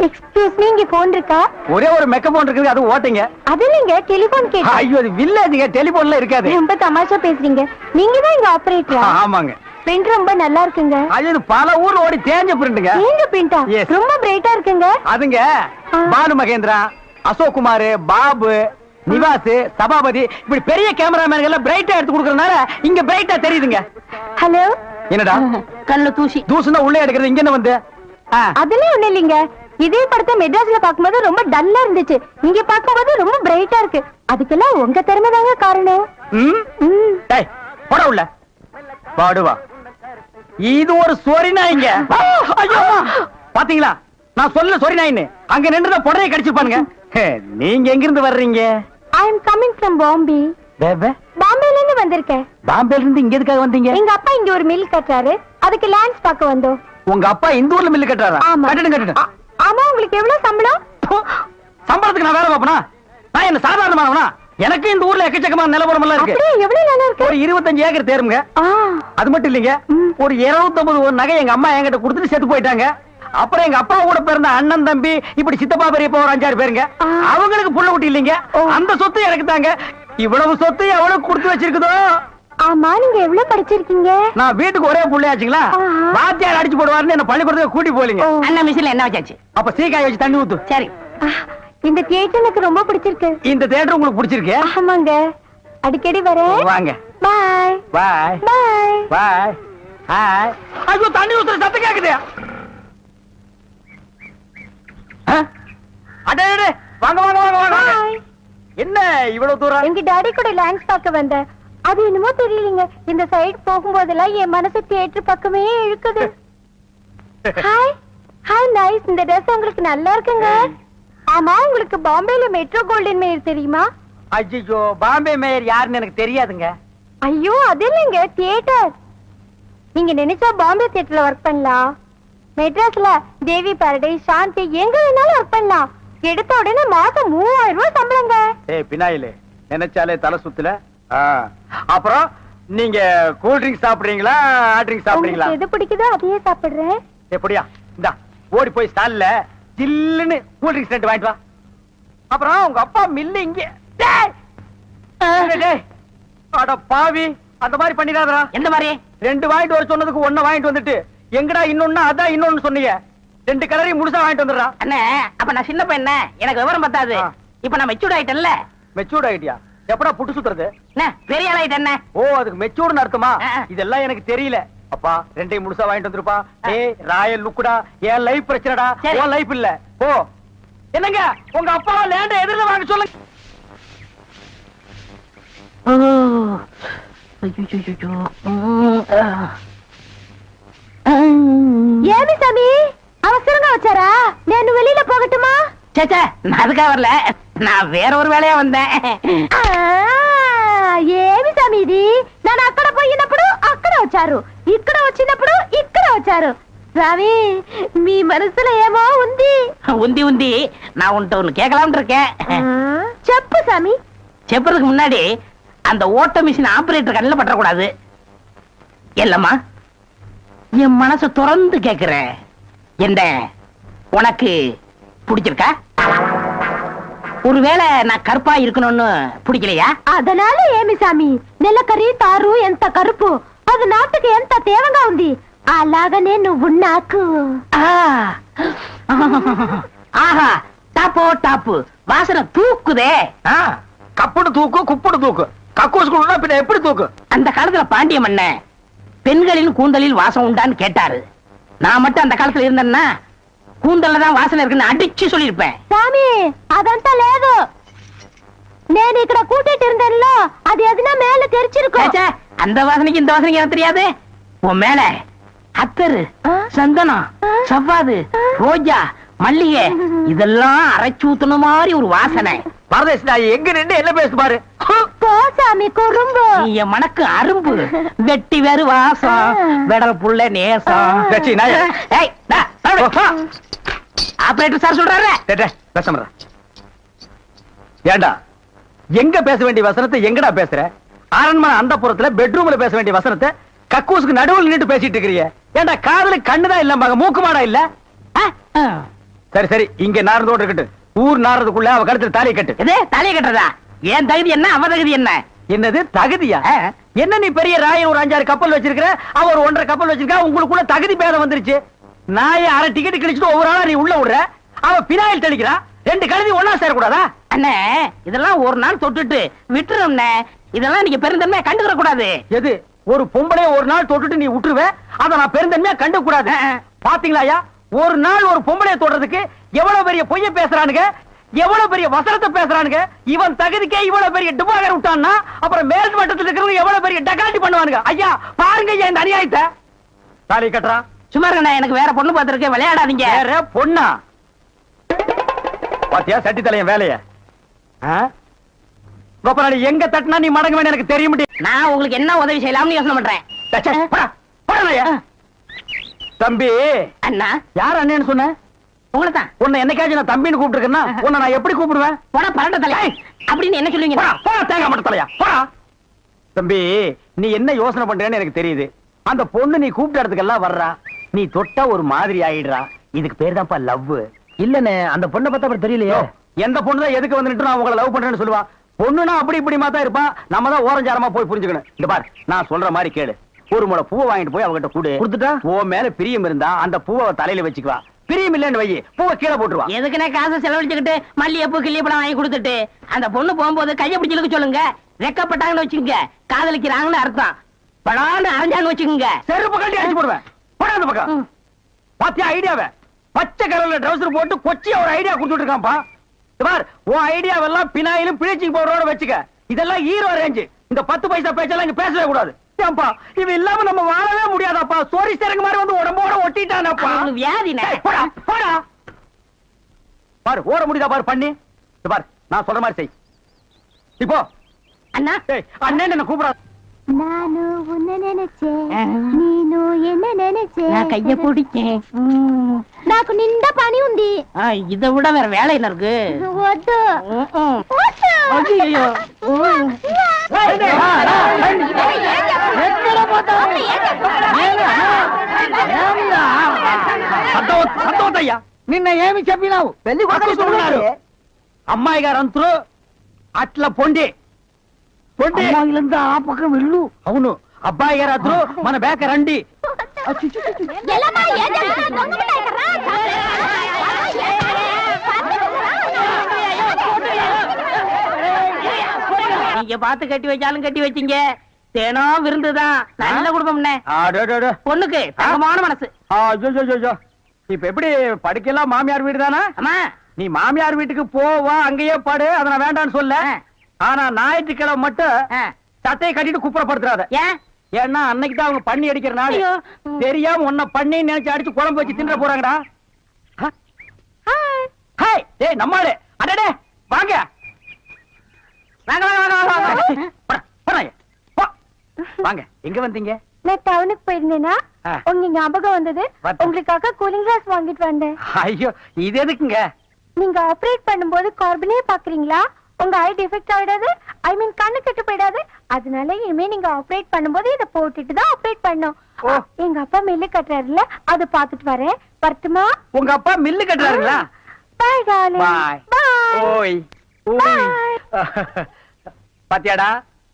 Excuse me, இங்க phone இருக்கா? ஒரே ஒரு மெக்க போன் இருக்குது, அது ஓட்டுங்க. அது இல்லைங்க, டெலிபோன் கேட்டேன். ஐயோ, அது வில்லேஜ்ங்க, டெலிபோன்ல இருக்காது. ரொம்ப தமாஷா பேசுறீங்க. நீங்க தான் இங்க ஆபரேட்டரா? ஆமாங்க. பிரிண்ட் ரொம்ப நல்லா இருக்குங்க. அது பல ஊர்ல ஓடி தேஞ்ச பிரிண்ட்ங்க. தேஞ்ச பிரிண்டா? ரொம்ப பிரைட்டா இருக்குங்க. அதுங்க பானு மகேந்திரா, அசோக் குமார், பாபு, நிவாஸ், சபாபதி இப்படி பெரிய கேமராமேன் எல்லாம் பிரைட்டா எடுத்து கொடுக்கறதுனால இங்க பிரைட்டா தெரியுதுங்க. ஹலோ. என்னடா கல்ல தூசி தூசுனா உள்ளே எடுக்கிறது, இங்க என்ன வந்து? அதெல்லாம் ஒண்ணு இல்லைங்க. இதே படத்தை மெட்ராஸ்ல பாக்கும்போது ரொம்ப டல்லா இருந்துச்சு, இங்க பாக்கும்போது ரொம்ப பிரைட்டா இருக்கு. அதுக்கெல்லாம் உங்க திறமை தாங்க காரணம். டேய் போடா உள்ள. பாடுவா. இது ஒரு சொரி நாய்ங்க. ஐயோ பாத்தீங்களா, நான் சொல்ல சொரி நாயின்னு. அங்க நின்றுத புடரைய கடிச்சுப்பானுங்க. நீங்க எங்க இருந்து வர்றீங்க? ஐ அம் கமிங் ஃப்ரம் பாம்பே. பாம்பேல இருந்து வந்திருக்கேன். பாம்பேல இருந்து இங்க எதுக்காக வந்தீங்க? எங்க அப்பா இங்க ஒரு மில் கட்டுறாரு, அதுக்கு லேண்ட்ஸ் பார்க்க வந்தோம். உங்க அப்பா இந்த ஊர்ல மில் கட்டுறாரா? கட்டணும். ஆமா. உங்களுக்கு எவ்வளவு சம்பளம்? சம்பளத்துக்கு நான் வேலை பார்ப்பனா? நான் என்ன சாதாரணமானவனா? எனக்கு இந்த ஊர்ல எக்கச்சக்கமான நிலவரம் எல்லாம் இருக்கு. எவ்வளவு நிலம் இருக்கு? ஒரு 25 ஏக்கர் தேருங்க. அது மட்டும் இல்லைங்க, ஒரு 250 நகை எங்க அம்மா என்கிட்ட கொடுத்துட்டு செத்து போயிட்டாங்க. அப்புறம் எங்க அப்பா கூட பிறந்த அண்ணன் தம்பி இப்படி சித்தப்பா பெரியப்பா ஒரு 5-6 பேருங்க. அவங்களுக்கு புள்ள குட்டி இல்லைங்க. அந்த சொத்து எனக்கு தாங்க. இவ்வளவு சொத்து எவ்வளவு கொடுத்து வச்சிருக்குதோ. ஆமா, நீங்க எவ்வளவு படிச்சிருக்கீங்க? நான் வீட்டுக்கு ஒரே புள்ளையாச்சுங்களா, வாத்தியார் அடிச்சு போடுவாருன்னு என்ன பள்ளிக்கூடத்துக்கு கூட்டி போலீங்க. அண்ணா மிஷின்ல என்ன வச்சாச்சு? அப்ப சீக்காய் வச்சு தண்ணி ஊத்து. சரி. இந்த தியேட்டர் எனக்கு ரொம்ப பிடிச்சிருக்கு. இந்த தியேட்டர் உங்களுக்கு பிடிச்சிருக்கு? ஆமாங்க, அடிக்கடி வரேன். வாங்க. பாய் பாய் பாய் பாய். ஹாய். ஐயோ தண்ணி ஊத்துற சத்தம் கேக்குது. அடே வாங்க வாங்க வாங்க வாங்க. என்ன இவ்வளவு தூரம்? எங்க டாடி கூட லேண்ட்ஸ் பார்க்க வந்தேன். அது என்னமோ தெரியலங்க, இந்த சைடு போகும்போதெல்லாம் என் மனசு தியேட்டர் பக்கமே இழுக்குது. Hi hi, nice. இந்த ட்ரெஸ் உங்களுக்கு நல்லா இருக்குங்க. ஆமா, உங்களுக்கு பாம்பேல மெட்ரோ கோல்டன் மேயர் தெரியுமா? ஐயோ, பாம்பே மேயர் யாருன்னு எனக்கு தெரியாதுங்க. ஐயோ, அது இல்லைங்க, தியேட்டர். நீங்க நினைச்சா பாம்பே தியேட்டர்ல ஒர்க் பண்ணலாம். மெட்ராஸ்ல தேவி பாரடைஸ், சாந்தி எங்க வேணாலும் ஒர்க் பண்ணலாம். எடுத்த உடனே மாசம் 3000 ரூபாய் சம்பளங்க. ஏய் பினாயிலே, நினைச்சாலே தலை சுத்துல. அப்புறம் நீங்க கூல் ட்ரிங்க்ஸ் சாப்பிடுறீங்களா, ஹாட் ட்ரிங்க்ஸ் சாப்பிடுறீங்களா? எது பிடிக்குதோ அதையே சாப்பிடுறேன். எப்படியா? இந்தா ஓடி போய் ஸ்டால்ல ஜில்லுன்னு கூல் ட்ரிங்க்ஸ் 2 வாங்கிட்டு வா. அப்புறம் உங்க அப்பா மில்லு இங்க. அட பாவி, அந்த மாதிரி பண்ணிடாதடா. எந்த மாதிரி? 2 வாங்கிட்டு வர சொன்னதுக்கு 1 வாங்கிட்டு வந்துட்டு எங்கடா இன்னொன்னு அதான் இன்னொன்னு சொன்னீங்க. 2 கலரையும் முழுசா வாங்கிட்டு வந்துடுறா. அண்ணே, அப்ப நான் சின்ன பையன், எனக்கு விவரம் பத்தாது. இப்ப நான் மெச்சூர்ட் ஆயிட்டேன்ல. மெச்சூர்ட் ஆயிட்டியா? எப்படா புட்டு சுத்துறது? பெரிய ஆள் ஆயிட்டேன். ஓ, அதுக்கு மெச்சூர்னு அர்த்தமா? இதெல்லாம் எனக்கு தெரியல. அப்பா 2ஐயும் முழுசா வாங்கிட்டு வந்துருப்பா. ஏய் ராயல் லுக்குடா, என் லைஃப் பிரச்சனைடா, உன் லைஃப் இல்ல. ஓ என்னங்க, உங்க அப்பா லேண்ட எதிரில வாங்க சொல்லுங்க. ஏமி சாமி, அவசரமா வச்சாரா? நான் வெளியில போகட்டுமா? சேச்சே, நான் அதுக்காக வரல, நான் வேற ஒரு வேலையா வந்தேன். ఏమి సమీది నన్ను అక్కడ పోయినప్పుడు అక్కడ వచ్చారు, ఇక్కడ వచ్చినప్పుడు ఇక్కడ వచ్చారు. சாமி, మీ మనసులో ఏమో ఉంది. உந்தி உந்தி நான் உன்கிட்ட ஒண்ணு கேட்கலாம்னு இருக்கேன். చెప్పు சாமி. செப்புறதுக்கு முன்னாடி அந்த ஓட்ட மிஷின் ஆபரேட்டர் கண்ணில் பற்றக்கூடாது. இல்லம்மா, என் மனசு திறந்து கேட்கிறேன். என்ன உனக்கு பிடிச்சிருக்கா? ஒருவேளை நான் கருப்பா இருக்கணும்னு பிடிக்கலையா? அதனால ఏమి సామి, నెలకరి తారు ఎంత కరుపు, అది నాటుకి ఎంత తేవగా ఉంది. అలాగనే నువ్వు నాకు. ஆஹா, டாப்போ டாப்பு, வாசனை தூக்குதே. கப்புடு தூக்கு, குப்புடு தூக்கு, கக்கூஸ் குடுனா பின்ன எப்படி தூக்கு? அந்த காலத்துல பாண்டிய மன்னன் பெண்களின் கூந்தலில் வாசம் உண்டான்னு கேட்டாரு. நான் மட்டும் அந்த காலத்துல இருந்தேன்னா கூந்தல்ல தான் வாசனை இருக்குன்னு அடிச்சு சொல்லிருப்பேன். சாமி, అదంతా లేదు. నేను ఇక్కడ కూటిட்டு இருந்தேன்ல, அது எதுனா மேல தெரிச்சிருக்கும். அந்த வாசனைக்கு இந்த வாசனைக்கு எனக்கு தெரியாது. உன் மேல அத்தரு, சந்தனம், சவ்வாது, ரோஜா, மல்லிகை இதெல்லாம் அரைச்சு ஊத்துன மாதிரி ஒரு வாசனை. பரதேசி நாய், எங்க நின்று என்ன பேசு பாரு. சாமி குறும்பு, நீ என் மனக்கு அரும்பு, வெட்டி வேறு வாசம், வெடல் புள்ள நேசம். ஆபரேட்டர் சார் சொல்றாரு. ஏண்டா, எங்க பேச வேண்டிய வசனத்தை எங்கடா பேசுற? அரண்மனை அந்த புறத்துல பெட்ரூம்ல பேச வேண்டிய வசனத்தை கக்கூசுக்கு நடுவில் நின்னுட்டு பேசிட்டு இருக்கிறீங்க. ஏண்டா காதுல கண்ணுதான் இல்ல மூக்கு மாடா இல்ல? சரி சரி, இங்க நாரதோட இருக்கட்டு. ஊர் நாரதுக்குள்ள அவ கழுத்துல தாலியை கட்டு. எது தாலியை கட்டுறதா? ஏன் தகுதி என்ன, அவ தகுதி என்ன? என்னது தகுதியா? என்ன நீ பெரிய ராயன் ஒரு 5-6 கப்பல் வச்சிருக்கிற, அவ ஒரு 1.5 கப்பல் வச்சிருக்கா, உங்களுக்குள்ள தகுதி பேதம் வந்துருச்சு. நான் அரை டிக்கெட் கிழிச்சிட்டு ஒவ்வொரு ஆளா நீ உள்ள விடுற, அவ பினாயில் தெளிக்கிறா. 2 கழுதி ஒன்னா சேரக்கூடாதா? அண்ணே இதெல்லாம் ஒரு நாள் தொட்டுட்டு விட்டுரும்ண்ணே. இதெல்லாம் நீங்க பெருந்தன்மையா கண்டுக்கிற கூடாது. எது ஒரு பொம்பளைய ஒரு நாள் தொட்டுட்டு நீ விட்டுருவே, அத நான் பெருந்தன்மையா கண்டுக்க கூடாது. பாத்தீங்களா ஒரு நாள் ஒரு பொம்பளைய தொடுறதுக்கு எவ்வளவு பெரிய பொய்ய பேசுறானுங்க, எவ்வளவு பெரிய வசனத்தை பேசுறானுங்க. இவன் தகுதிக்கே இவ்வளவு பெரிய டிபாகர் விட்டான்னா அப்புறம் மேல் மட்டத்தில் இருக்கிறவங்க எவ்வளவு பெரிய டகாட்டி பண்ணுவானுங்க. ஐயா பாருங்க ஐயா இந்த அநியாயத்தை. தாலி கட்டுறா. சும்மா இருக்கண்ணே, எனக்கு வேற பொண்ணு பார்த்திருக்கேன், விளையாடாதீங்க. வேற பொண்ணா? பாத்தியா சட்டி தலையன் வேலைய? கோபாலி எங்க தட்டினா நீ மடங்க வேணும் எனக்கு தெரிய முடியும். நான் உங்களுக்கு என்ன உதவி செய்யலாம்னு யோசனை பண்றேன். தம்பி. அண்ணா. யார் அண்ணன்னு சொன்ன? உங்களைதான். உன்னை என்னைக்காச்சும் நான் தம்பின்னு கூப்பிட்டுருக்கேன்னா உன்னை நான் எப்படி கூப்பிடுவேன்? போடா பரண்ட தலையா அப்படின்னு என்ன சொல்லுவீங்க? போடா தேங்காய் மட்டும் தலையா போடா. தம்பி நீ என்ன யோசனை பண்றேன்னு எனக்கு தெரியுது. அந்த பொண்ணு நீ கூப்பிட்ட இடத்துக்கெல்லாம் வர்றா, நீ தொட்டா ஒரு மாதிரி ஆயிடுறா. இதுக்கு பேர் தான்ப்பா லவ். இல்லன்னு அந்த பொண்ணை பார்த்தா அப்புறம் தெரியலையோ. எந்த பொண்ணு தான் எதுக்கு வந்துட்டு நான் உங்களை லவ் பண்றேன்னு சொல்லுவா. பொண்ணுனா அப்படி இப்படிமா தான் இருப்பா. நம்ம தான் ஓரஞ்சாரமா போய் புரிஞ்சுக்கணும். இந்த பார் நான் சொல்ற மாதிரி கேளு. ஒரு முளை பூவை வாங்கிட்டு போய் அவகிட்ட கொடுத்துட்டா உன் மேல பிரியம் இருந்தா அந்த பூவை தலையில வச்சுக்குவா. பிரியம் இல்லன்னு வை, பூவை கீழே போட்டுருவா. எதுக்குன்னா காசை செலவழிச்சுக்கிட்டு மல்லிகைப்பூ கிள்ளியப்பழம் வாங்கி கொடுத்துட்டு அந்த பொண்ணு போகும்போது கையை பிடிச்சிருக்க சொல்லுங்க. ரெக்கப்பட்டாங்கன்னு வச்சுக்கோங்க, காதலிக்கிறாங்கன்னு அர்த்தம். படான்னு அரைஞ்சான்னு வச்சுக்கோங்க, செருப்பு கட்டி அடிச்சு போடுவேன். போடா அந்த பக்கம். பாத்தியா ஐடியாவை? பச்சை கலர்ல ட்ரவுசர் போட்டு கொச்சியா ஒரு ஐடியா கொடுத்துட்டு இருக்கான்ப்பா. உன் ஐடியாவெல்லாம் பினாயிலும் பிளீச்சிங் பவுடரோட வச்சுக்க. இதெல்லாம் ஹீரோ ரேஞ்ச். இந்த 10 பைசா பேச்செல்லாம் இங்க பேசவே கூடாது. இவன் இல்லாம நம்ம வாழவே முடியாதாப்பா. சோரி சேரங்க மாதிரி வந்து உடம்போட ஒட்டிட்டானப்பா. வியாதி போடா போடா. பாரு ஓட முடியுதா பாரு பண்ணி. பாரு நான் சொல்ற மாதிரி செய். இப்போ அண்ணா அண்ணன் என்ன கூப்பிடாது. நானு உன்னை நினைச்சேன், நீனு என்ன நினைச்சேன். நான் கைய பிடிச்சேன். నాకు నిండా పని ఉంది. இதை விட வேற வேலை என்ன இருக்கு? వద్దు. ஐயோ సంతోషయ్యా నిన్న ఏమి చెప్పినావు? పెళ్లి కొడుకున్నారు అమ్మాయి గారు అంతరు అట్లా పొండి పొండి అమ్మాయిలంతా ఆ పక్క వెళ్ళు. అవును అబ్బాయి గారు అద్దరు మన బేక రండి. நீங்க பார்த்து கட்டி வச்சாலும் கட்டி வச்சீங்க, தேனோ விருந்துதான். நல்ல குடும்பம்னே. பொண்ணுக்கு தங்கமான மனசு. இப்ப எப்படி படுக்கலாம்? மாமியார் வீடு தானே? ஆமா. நீ மாமியார் வீட்டுக்கு போவா, அங்கேயே படு, அதை நான் வேண்டான்னு சொல்ல. ஆனா ஞாயிற்றுக்கிழமை மட்டும் சட்டையை கட்டிட்டு குப்புறப்படுத்துறாத. ஏன்? ஏன்னா அன்னைக்கு தான் அவங்க பண்ணி அடிக்கிற நாள். தெரியாம உன்னை பண்ணி நினைச்சு அடிச்சு குழம்பு வச்சு தின்ற போறாங்கடா. ஹாய் டேய் நம்மாளே. அடடே வாங்க வாங்க வாங்க. எங்க வந்தீங்க? நான் டவுனுக்கு போயிருந்தேனா உங்க ஞாபகம் வந்தது. உங்களுக்காக கூலிங் கிளாஸ் வாங்கிட்டு வந்தேன். ஐயோ இது எதுக்குங்க? நீங்க ஆபரேட் பண்ணும்போது கார்பனே பாக்குறீங்களா? உங்க ஐ டிஃபெக்ட் ஆயிடாது, ஐ மீன் கண்ணு கெட்டு போயிடாது. அதனால இனிமே நீங்க ஆபரேட் பண்ணும்போது இத போட்டுட்டு தான் ஆபரேட் பண்ணணும். எங்க அப்பா மில்லு கட்டுறாருல, அது பாத்துட்டு வரேன். வரட்டுமா? உங்க அப்பா மில்லு கட்டுறாருங்களா? Bye darling. பை. ஓய் ஓய். பாத்தியாடா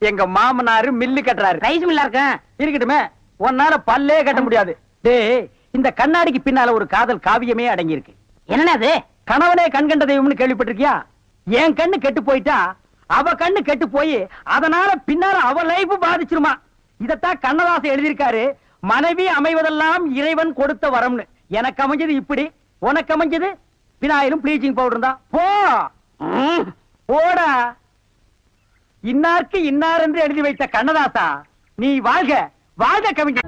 எங்க மாமனாரு மில்லு கட்டுறாரு. ரைஸ் மில்லா இருக்க இருக்கட்டுமே, உன்னால பல்லே கட்ட முடியாது. டேய் இந்த கண்ணாடிக்கு பின்னால ஒரு காதல் காவியமே அடங்கி இருக்கு. என்ன அது? கணவனே கண் கண்ட தெய்வம்னு கேள்விப்பட்டிருக்கியா? என் கண்ணு கெட்டு போயிட்டா அவ கண்ணு கெட்டு போய் அதனால பின்னால அவ லைஃப் பாதிச்சிருமா. இதத்தான் கண்ணதாசன் எழுதியிருக்காரு. மனைவி அமைவதெல்லாம் இறைவன் கொடுத்த வரம்னு. எனக்கு அமைஞ்சது இப்படி, உனக்கு அமைஞ்சது பினாயிலும் ப்ளீச்சிங் பவுடர் தான். போ போடா. இன்னாருக்கு இன்னார் என்று எழுதி வைத்த கண்ணதாசா, நீ வாழ்க வாழ்க கவிஞர்.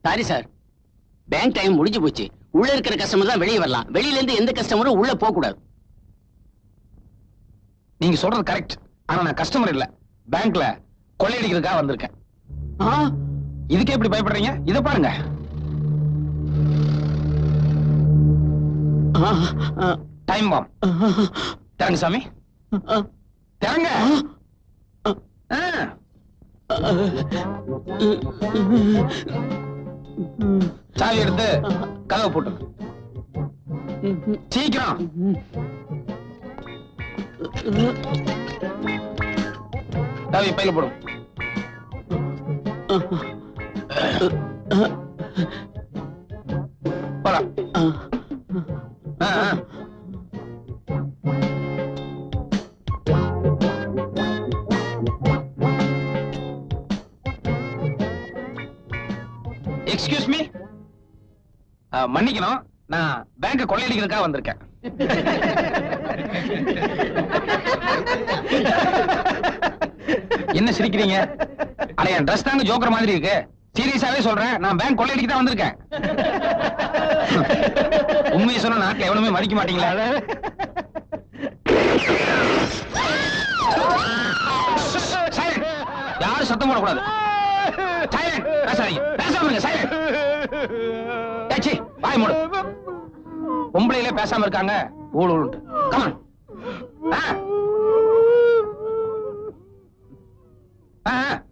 சாரி சார், பேங்க் டைம் முடிஞ்சு போச்சு. உள்ள இருக்கிற கஸ்டமர் தான் வெளியே வரலாம். வெளியில இருந்து எந்த கஸ்டமரும் உள்ள போக கூடாது. நீங்க சொல்றது கரெக்ட். ஆனா நான் கஸ்டமர் இல்ல, பேங்க்ல கொள்ளையடிக்கிறதுக்காக வந்திருக்கேன். இதுக்கே எப்படி பயப்படுறீங்க? இத பாருங்க. Time bomb. திறங்க சாமி, திறங்க. சாவி எடுத்து கதவை போட்டு சீக்கிரம். சாவி பையில போடும். போலாம். எக்ஸ்கியூஸ் மீ, மன்னிக்கணும், நான் பேங்க கொள்ளையடிக்கிறதுக்காக வந்திருக்கேன். என்ன சிரிக்கிறீங்க? அட என் ட்ரெஸ் தாங்க ஜோக்கர் மாதிரி இருக்கு. சீரியஸாவே சொல்றேன், நான் பேங்க் கொள்ளையடிக்க தான் வந்திருக்கேன். உண்மையை சொன்னா நாட்டுல எவனுமே மடிக்க மாட்டீங்களா? யாரும் சத்தம் போடக்கூடாது. வாய் மூடு. பொம்பளையில பேசாம இருக்காங்க. ஊழல் கமான்.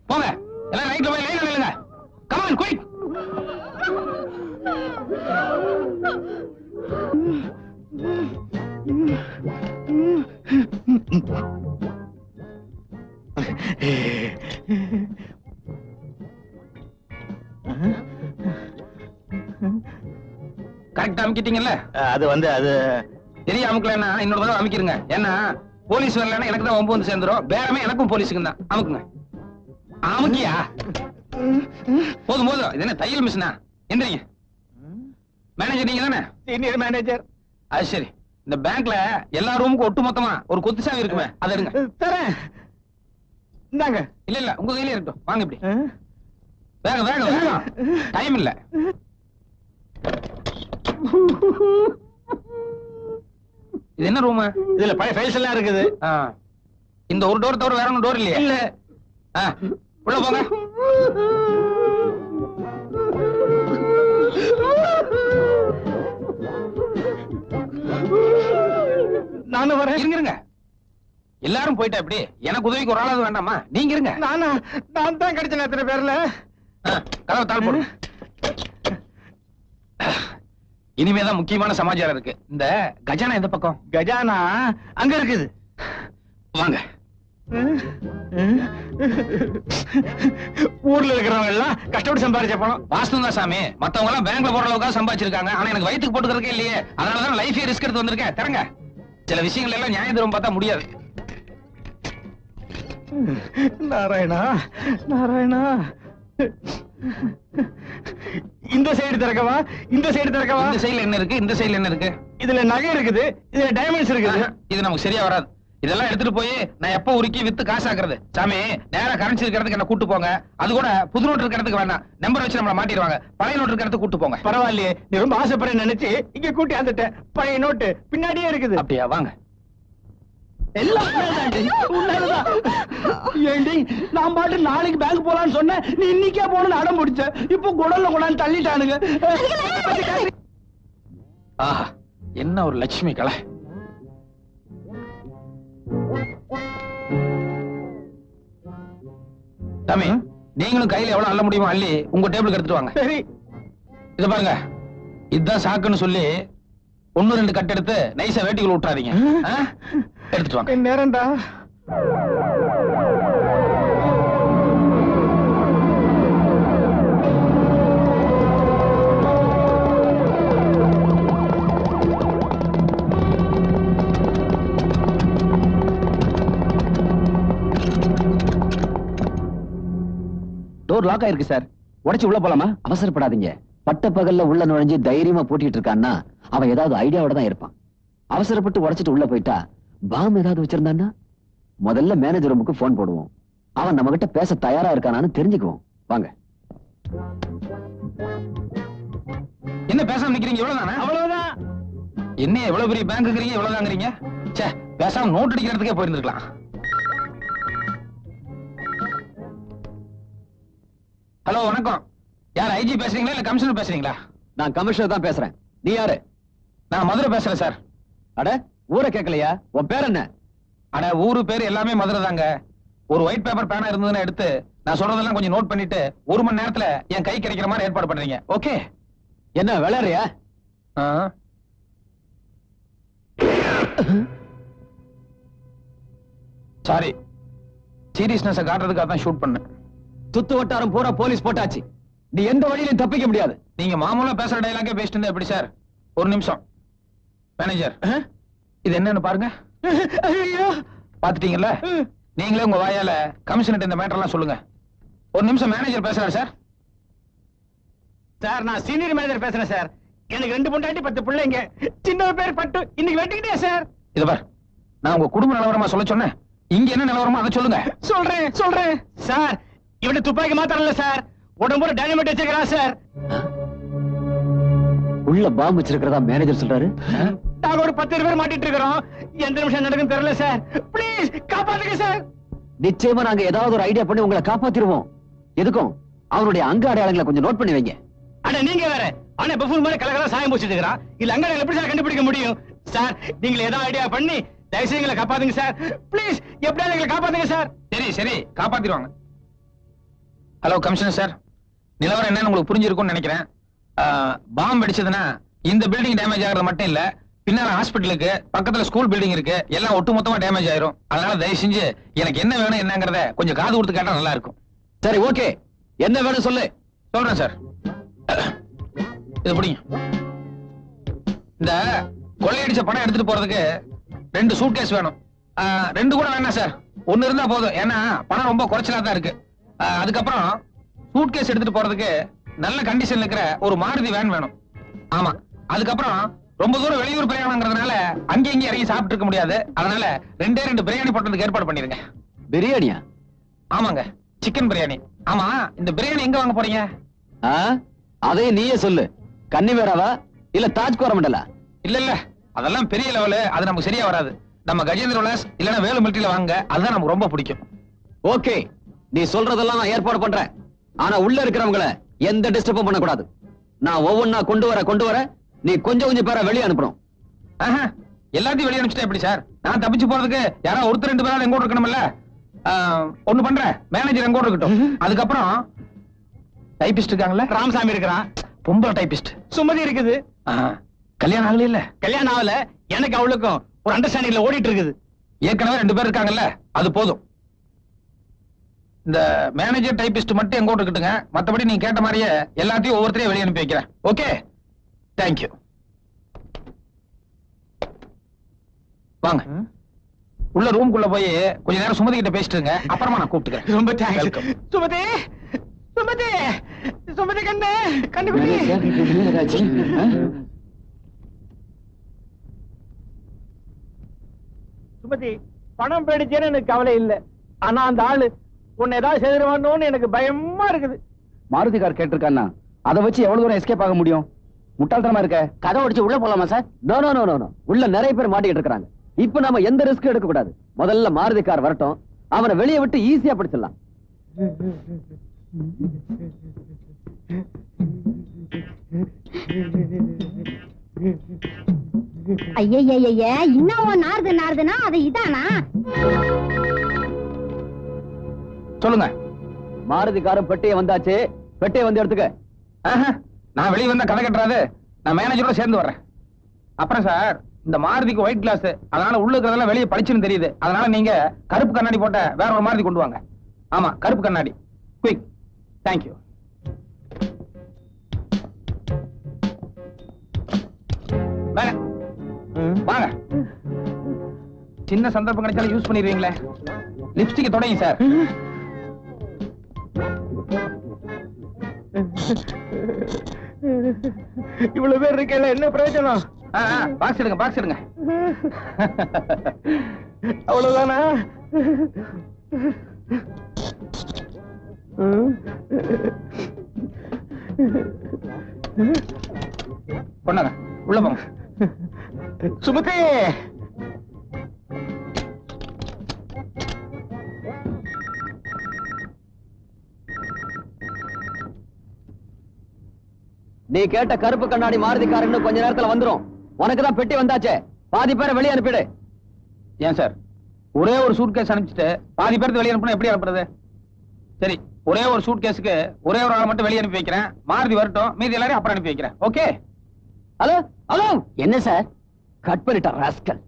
போங்க எல்லாம் ரைட்ல போய் லைன்ல நில்லுங்க. Come on quick. கரெக்டா அமுக்கிட்டீங்கல்ல? அது அது தெரிய அமுக்கலன்னா இன்னொரு தடவை அமுக்கிருங்க. ஏன்னா போலீஸ் வரலன்னா எனக்கு தான் ஒம்பு வந்து சேர்ந்துரும். பேரமே எனக்கும் போலீஸுக்கு தான். அமுக்குங்க. அமுக்கியா? போதும் போதும். இது என்ன தையல் மிஷினா? எந்திரிங்க. மேனேஜர் நீங்க தானே? Senior manager. அது சரி. இந்த பேங்க்ல எல்லா ரூமுக்கும் ஒட்டு மொத்தமா ஒரு கொத்து சாவி இருக்குமே, அதை எடுங்க. தரேன். இந்தாங்க. இல்ல இல்ல, உங்க கையில இருக்கட்டும். வாங்க இப்படி. வேகம் வேகம் வேகம். டைம் இல்ல. இது என்ன ரூம்? இதுல பழைய ஃபைல்ஸ் எல்லாம் இருக்குது. இந்த ஒரு டோர் தவிர வேற ஒன்னும் டோர் இல்லையா? இல்ல. உள்ள போங்க. நானும் வரேன். இருங்க. எல்லாரும் போயிட்டா எப்படி? எனக்கு உதவிக்கு ஒரு ஆளாவது வேண்டாமா? நீங்க இருங்க. நான் தான் கிடைச்சேன் எத்தனை பேர்ல. கதவை தாழ் போடு. இனிமேதான் முக்கியமான சமாச்சாரம் இருக்கு. இந்த கஜானா எந்த பக்கம்? கஜானா அங்க இருக்குது. வாங்க. ஊர்ல இருக்கிறவங்க எல்லாம் கஷ்டப்பட்டு சம்பாதிச்ச பணம். வாஸ்து தான் சாமி. மத்தவங்க எல்லாம் பேங்க்ல போற அளவுக்கு சம்பாதிச்சிருக்காங்க. ஆனா எனக்கு வயிற்றுக்கு போட்டுக்கிறதுக்கே இல்லையே. அதனாலதான் லைஃபே ரிஸ்க் எடுத்து வந்திருக்கேன். தரங்க. சில விஷயங்கள் எல்லாம் நியாயம் தரும் பார்த்தா முடியாது. நாராயணா நாராயணா. இந்த சைடு திறக்கவா? இந்த சைடு திறக்கவா? இந்த சைடுல என்ன இருக்கு? இந்த சைடுல என்ன இருக்கு? இதுல நகை இருக்குது, இதுல டைமண்ட்ஸ் இருக்குது. இது நமக்கு சரியா வராது. இதெல்லாம் எடுத்துட்டு போய் நான் எப்ப உருக்கி வித்து காசாக்குறது? சாமி, நேரா கரன்சி இருக்கிறதுக்கு என்ன கூட்டு போங்க. அது கூட புது நோட்டு இருக்கிறதுக்கு வேண்டாம். நம்பர் வச்சு நம்மள மாட்டிடுவாங்க. பழைய நோட்டு இருக்கிறதுக்கு கூட்டு போங்க. பரவாயில்லையே, நீ ரொம்ப ஆசைப்படுற நினைச்சு இங்க கூட்டி வந்துட்டேன். பழைய நோட்டு பின்னாடியே இருக்குது. அப்படியா? வாங்க. எல்லாம் ஏண்டி, நான் பாட்டு நாளைக்கு பேங்க் போலான்னு சொன்னேன். நீ இன்னைக்கே போன அடம் பிடிச்ச. இப்போ குடல்ல கொண்டாந்து தள்ளிட்டானுங்க. ஆஹா, என்ன ஒரு லட்சுமி கலை. தம்பி, நீங்களும் கையில எவ்வளவு அள்ள முடியுமோ அள்ளி உங்க டேபிளுக்கு எடுத்துட்டு வாங்க. சரி. இத பாருங்க, இதுதான் சாக்குன்னு சொல்லி 1-2 கட் எடுத்து நைஸா வேட்டிக்குள்ள விட்டுறாதீங்க. எடுத்துட்டு வாங்க. நேரம்டா. டோர் லாக் ஆயிருக்கு சார். உடைச்சு உள்ள போலாமா? அவசரப்படாதீங்க. பட்ட பகல்ல உள்ள நுழைஞ்சு தைரியமா போட்டிட்டு இருக்கான்னா அவன் ஏதாவது ஐடியாவோட தான் இருப்பான். அவசரப்பட்டு உடைச்சிட்டு உள்ள போயிட்டா பாம் ஏதாவது வச்சிருந்தான்னா முதல்ல மேனேஜர் ரூமுக்கு போன் போடுவோம். அவன் நம்ம கிட்ட பேச தயாரா இருக்கானான்னு தெரிஞ்சுக்குவோம். வாங்க. என்ன பேசாம நிக்கிறீங்க? இவ்வளவுதானே? அவ்வளவுதான். என்ன எவ்வளவு பெரிய பேங்க் இருக்கிறீங்க, எவ்வளவுதாங்கிறீங்க? சே, பேசாம நோட் அடிக்கிறதுக்கே போயிருந்திருக்கலாம். ஹலோ, வணக்கம். யார் ஐஜி பேசுறீங்களா இல்ல கமிஷனர் பேசுறீங்களா? நான் கமிஷனர் தான் பேசுறேன். நீ யாரு? நான் மதுரை பேசுறேன் சார். அட ஊரை கேட்கலையா? உன் பேர் என்ன? அட ஊரு பேர் எல்லாமே மதுரை தாங்க. ஒரு ஒயிட் பேப்பர் பேனா இருந்ததுன்னு எடுத்து நான் சொல்றதெல்லாம் கொஞ்சம் நோட் பண்ணிட்டு 1 மணி நேரத்துல என் கை கிடைக்கிற மாதிரி ஏற்பாடு பண்றீங்க. ஓகே? என்ன விளையாடுறியா? சாரி, சீரியஸ்னஸ் காட்டுறதுக்காக தான் ஷூட் பண்ணேன். சுத்து வட்டாரம் பூரா போலீஸ் போட்டாச்சு. நீ எந்த வழியிலும் தப்பிக்க முடியாது. நீங்க மாமூலா பேசுற டயலாக்கே பேசிட்டு இருந்தா எப்படி சார்? ஒரு நிமிஷம். மேனேஜர், இது என்னன்னு பாருங்க. பாத்துட்டீங்கல்ல? நீங்களே உங்க வாயால கமிஷனர் இந்த மேட்டர் எல்லாம் சொல்லுங்க. ஒரு நிமிஷம், மேனேஜர் பேசுறாரு சார். சார், நான் சீனியர் மேனேஜர் பேசுறேன் சார். எனக்கு 2 பொண்டாட்டி 10 பிள்ளைங்க. சின்ன பேர் பட்டு இன்னைக்கு வெட்டிக்கிட்டே சார். இது பார், நான் உங்க குடும்ப நிலவரமா சொல்ல சொன்னேன். இங்க என்ன நிலவரமா அதை சொல்லுங்க. சொல்றேன் சார். இவனை துப்பாக்கி மாத்திரம் இல்ல சார், உடம்புல டைனமைட் வச்சிருக்கிறான் சார். உள்ள பாம்பு வச்சிருக்கிறதா மேனேஜர் சொல்றாரு. நாங்க ஒரு 10 பேர் மாட்டிட்டு இருக்கிறோம். எந்த நிமிஷம் நடக்குன்னு தெரியல சார். ப்ளீஸ் காப்பாத்துங்க சார். நிச்சயமா நாங்க ஏதாவது ஒரு ஐடியா பண்ணி உங்களை காப்பாத்திடுவோம். எதுக்கும் அவருடைய அங்க அடையாளங்களை கொஞ்சம் நோட் பண்ணி வைங்க. அட நீங்க வேற, ஆனா பஃபூன் மாதிரி கலகலா சாயம் பூசிட்டு இருக்கிறான். இல்ல அங்க எப்படி சார் கண்டுபிடிக்க முடியும்? சார், நீங்க ஏதாவது ஐடியா பண்ணி தயவுசெய்து எங்களை காப்பாத்துங்க சார். ப்ளீஸ் எப்படியாவது எங்களை காப்பாத்துங்க சார். சரி, காப்பாத்திடுவாங்க. ஹலோ கமிஷனர் சார், நிலவரம் என்னன்னு உங்களுக்கு புரிஞ்சிருக்கும்னு நினைக்கிறேன். பாம்பு அடிச்சதுன்னா இந்த பில்டிங் டேமேஜ் ஆகிறது மட்டும் இல்ல, பின்னால ஹாஸ்பிட்டலுக்கு பக்கத்துல ஸ்கூல் பில்டிங் இருக்கு, எல்லாம் ஒட்டுமொத்தமா டேமேஜ் ஆயிரும். அதனால தயவு செஞ்சு எனக்கு என்ன வேணும் என்னங்கறத கொஞ்சம் காது கொடுத்து கேட்டா நல்லா இருக்கும். சரி, ஓகே. என்ன வேணும் சொல்லு. சொல்றேன் சார். இது புடிங்க. இந்த கொள்ளையடிச்ச பணம் எடுத்துட்டு போறதுக்கு 2 சூட்கேஸ் வேணும். 2 கூட வேணாம் சார், 1 இருந்தா போதும். ஏன்னா பணம் ரொம்ப குறைச்சலா தான் இருக்கு. அதுக்கப்புறம் சூட்கேஸ் எடுத்துட்டு போறதுக்கு நல்ல கண்டிஷன்ல இருக்கிற ஒரு மாருதி வேன் வேணும். ஆமா, அதுக்கப்புறம் ரொம்ப தூரம் வெளியூர் பிரயாணம்ங்கிறதுனால அங்கேயும் இறங்கி சாப்பிட்டு இருக்க முடியாது. அதனால 2 பிரியாணி போட்டதுக்கு ஏற்பாடு பண்ணிருங்க. பிரியாணியா? ஆமாங்க, சிக்கன் பிரியாணி. ஆமா, இந்த பிரியாணி எங்க வாங்க போறீங்க? அதையும் நீயே சொல்லு. கன்னிவேராவா இல்ல தாஜ் கோரமண்டலா? இல்ல, அதெல்லாம் பெரிய லெவலு, அது நமக்கு சரியா வராது. நம்ம கஜேந்திர விலாஸ் இல்லனா வேலு மிலிட்டரியில வாங்க, அதுதான் நமக்கு ரொம்ப பிடிக்கும். ஓகே, நீ சொல்றதெல்லாம் நான் ஏற்பாடு பண்றேன். ஆனா உள்ள இருக்கிறவங்கள எந்த டிஸ்டர்பும் பண்ண கூடாது. நான் ஒவ்வொன்னா கொண்டு வர நீ கொஞ்சம் பேரை வெளியே அனுப்பணும். எல்லாத்தையும் வெளியே அனுப்பிச்சிட்டா எப்படி சார்? நான் தப்பிச்சு போறதுக்கு யாராவது ஒருத்தர் 2 பேராவது எங்கூட இருக்கணும்ல. ஒண்ணு பண்றேன், மேனேஜர் எங்கூட இருக்கட்டும். அதுக்கப்புறம் டைபிஸ்ட் இருக்காங்கல்ல, ராமசாமி இருக்கிறான். பொம்பளை டைபிஸ்ட் சுமதி இருக்குது. கல்யாணம் ஆகல இல்ல? கல்யாணம் ஆகல. எனக்கு அவளுக்கும் ஒரு அண்டர்ஸ்டாண்டிங்ல ஓடிட்டு இருக்குது. ஏற்கனவே 2 பேர் இருக்காங்கல்ல, அது போதும். இந்த மேனேஜர் டைபிஸ்ட் மட்டும் எங்கூட இருக்கட்டுங்க. மத்தபடி நீங்க கேட்ட மாதிரியே எல்லாத்தையும் ஒவ்வொருத்தரையும் வெளியே அனுப்பி வைக்கிறேன். Okay, thank you. வாங்க, உள்ள ரூம்குள்ள போய் கொஞ்ச நேரம் சுமதி கிட்ட பேசிட்டுங்க. அப்புறமா நான் கூப்பிட்டுக்கிறேன். ரொம்ப தேங்க்ஸ். சுமதி கண்ணு கண்டுபிடி. சுமதி, பணம் போயிடுச்சேன்னு எனக்கு கவலை இல்ல. ஆனா அந்த ஆளு உன்னை ஏதாவது செய்திருவானோன்னு எனக்கு பயமா இருக்குது. மாருதி கார் கேட்டிருக்கான்னா அதை வச்சு எவ்வளவு தூரம் எஸ்கேப் ஆக முடியும்? முட்டாள்தனமா இருக்க. கதை உடைச்சு உள்ள போலாமா sir? No no no no. உள்ள நிறைய பேர் மாட்டிக்கிட்டு இருக்காங்க. இப்ப நாம எந்த ரிஸ்க் எடுக்க கூடாது. முதல்ல மாருதி கார் வரட்டும், அவனை வெளியே விட்டு ஈஸியா பிடிச்சிடலாம். ஐயய்ய, இன்னும் நாருதுன்னா அது இதானா? சொல்லுங்க. மாருதி காரும் பெட்டியை வந்தாச்சு. பெட்டியை வந்து எடுத்துக்க. நான் வெளியே வந்தா கதை கட்டுறாது. நான் மேனேஜரோட சேர்ந்து வர்றேன். அப்புறம் சார், இந்த மாருதிக்கு ஒயிட் கிளாஸ், அதனால உள்ள இருக்கிறதெல்லாம் வெளியே பளிச்சுன்னு தெரியுது. அதனால நீங்க கருப்பு கண்ணாடி போட்ட வேற ஒரு மாருதி கொண்டு வாங்க. ஆமா, கருப்பு கண்ணாடி. குயிக். தேங்க்யூ. வாங்க. சின்ன சந்தர்ப்பம் கிடைச்சாலும் யூஸ் பண்ணிடுவீங்களே. லிப்ஸ்டிக் தொடங்க சார். இவ்வளவு பேர் இருக்கல, என்ன பிரயோஜனம்? பாக்ஸ் எடுங்க. அவ்வளவுதானா? கொண்டாங்க, உள்ள போங்க. சுமதி, நீ கேட்ட கருப்பு கண்ணாடி மாருதி கார் இன்னும் கொஞ்ச நேரத்துல வந்துரும். உனக்கு தான் பெட்டி வந்தாச்சே, பாதி பேரை வெளியே அனுப்பிடு. ஏன் சார், ஒரே ஒரு சூட் கேஸ் அனுப்பிச்சிட்டு பாதி பேருக்கு வெளியே அனுப்பினா எப்படி அனுப்புறது? சரி, ஒரே ஒரு சூட் கேஸுக்கு ஒரே ஒரு ஆளை மட்டும் வெளியே அனுப்பி வைக்கிறேன். மாருதி வரட்டும், மீதி எல்லாரையும் அப்புறம் அனுப்பி வைக்கிறேன். ஓகே? ஹலோ ஹலோ, என்ன சார்? கட் பண்ணிட்டா ராஸ்கல்.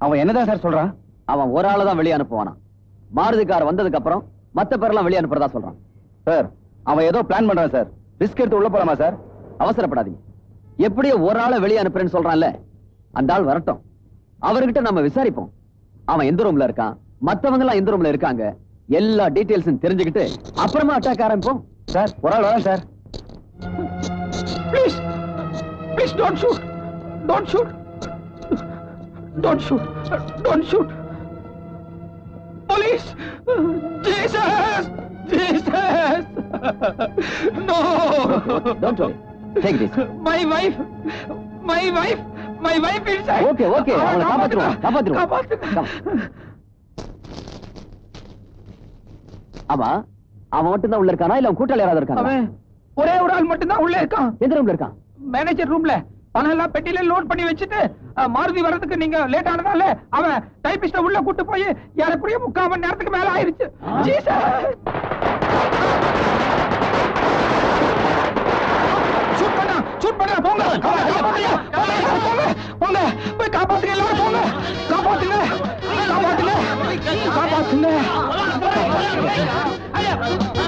அவன் என்னதான் சார் சொல்றான்? அவன் ஒரு ஆளை தான் வெளியே அனுப்புவானா. மாருதி கார் வந்ததுக்கு அப்புறம் மத்த பேரெல்லாம் வெளியே அனுப்புறதா சொல்றான். சார், அவன் ஏதோ பிளான் பண்றான் சார். ரிஸ்க் எடுத்து உள்ள போலாமா சார்? அவசரப்படாதீங்க. எப்படியோ ஒரு ஆளை வெளியே அனுப்புறேன்னு சொல்றான்ல, அந்த ஆள் வரட்டும். அவர்கிட்ட நம்ம விசாரிப்போம். அவன் எந்த ரூம்ல இருக்கான், மத்தவங்க எல்லாம் எந்த ரூம்ல இருக்காங்க, எல்லா டீடைல்ஸும் தெரிஞ்சுக்கிட்டு அப்புறமா அட்டாக் ஆரம்பிப்போம். சார், ஒரு ஆள் வரேன் sir. Please please don't shoot, don't shoot, don't shoot, don't shoot. Police! Jesus! Jesus! No! Don't worry. Take it easy. My wife inside. Okay, okay. அவனை காப்பாத்துறோம், காப்பாத்துறோம். காப்பாத்துங்க. ஆமா, அவன் மட்டும் தான் உள்ள இருக்கானா இல்ல அவன் கூட்டாளி யாராவது இருக்கானா? அவன் ஒரே ஒரு ஆள் மட்டும் தான் உள்ள இருக்கான். எந்த ரூம்ல இருக்கான்? மேனேஜர் ரூம்ல பணம் எல்லாம் பெட்டியில லோட் பண்ணி வச்சுட்டு மாருதி வர்றதுக்கு நீங்க லேட் ஆனதால அவன் டைபிஸ்ட உள்ள கூட்டு போய் எப்படியோ 3/4 மணி நேரத்துக்கு மேல ஆயிருச்சு. ஷூட் பண்ணா போங்க, போங்க, போய் காப்பாத்துங்க, எல்லாரும் போங்க, காப்பாத்துங்க, காப்பாத்துங்க, காப்பாத்துங்க.